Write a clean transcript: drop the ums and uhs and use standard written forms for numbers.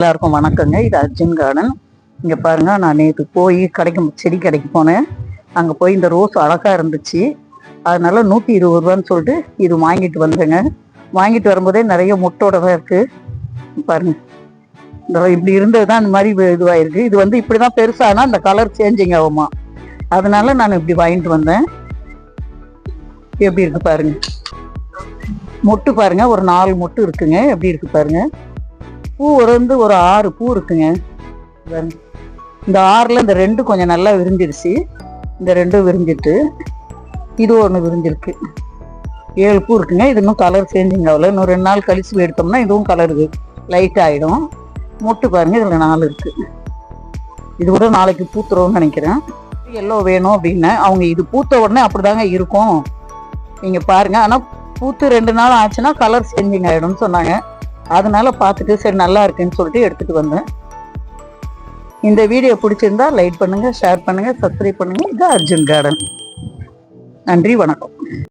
எல்லாருக்கும் வணக்கங்க. இது அர்ஜுன் கார்டன். இங்கே பாருங்க, நான் நேற்று போய் செடி கடைக்கு போனேன். அங்கே போய் இந்த ரோஸ் அழகாக இருந்துச்சு. அதனால 120 ரூபான்னு சொல்லிட்டு இது வாங்கிட்டு வந்தேங்க. வாங்கிட்டு வரும்போதே நிறைய முட்டோட தான் இருக்குது பாருங்க. இந்த இப்படி இருந்தது தான் இந்த மாதிரி இதுவாயிருக்கு. இது வந்து இப்படி தான் பெருசானா அந்த கலர் சேஞ்சிங் ஆகுமா, அதனால நான் இப்படி வாங்கிட்டு வந்தேன். எப்படி இருக்கு பாருங்க, மொட்டு பாருங்க, ஒரு 4 மொட்டு இருக்குங்க. எப்படி இருக்கு பாருங்க. பூ வந்து ஒரு 6 பூ இருக்குங்க. இந்த 6ல் இந்த 2 கொஞ்சம் நல்லா விரிஞ்சிருச்சு. இந்த 2 விரிஞ்சிட்டு இது ஒன்று விரிஞ்சிருக்கு. 7 பூ இருக்குங்க. இது இன்னும் கலர் சேஞ்சிங் ஆகல. இன்னும் 2 நாள் கழிச்சு எடுத்தோம்னா இதுவும் கலர் லைட் ஆகிடும். மொட்டு பாருங்க, இதில் 4 இருக்கு. இது கூட நாளைக்கு பூத்துறோம்னு நினைக்கிறேன். எல்லோ வேணும் அப்படின்னு அவங்க இது பூத்த உடனே அப்படிதாங்க இருக்கும். நீங்கள் பாருங்க. ஆனால் பூத்து 2 நாள் ஆச்சுன்னா கலர் சேஞ்சிங் ஆகிடும்னு சொன்னாங்க. அதனால பார்த்துட்டு சரி நல்லா இருக்குன்னு சொல்லிட்டு எடுத்துட்டு வந்தேன். இந்த வீடியோ பிடிச்சிருந்தா லைக் பண்ணுங்க, ஷேர் பண்ணுங்க, சப்ஸ்கிரைப் பண்ணுங்க. இது அர்ஜுன் கார்டன். நன்றி, வணக்கம்.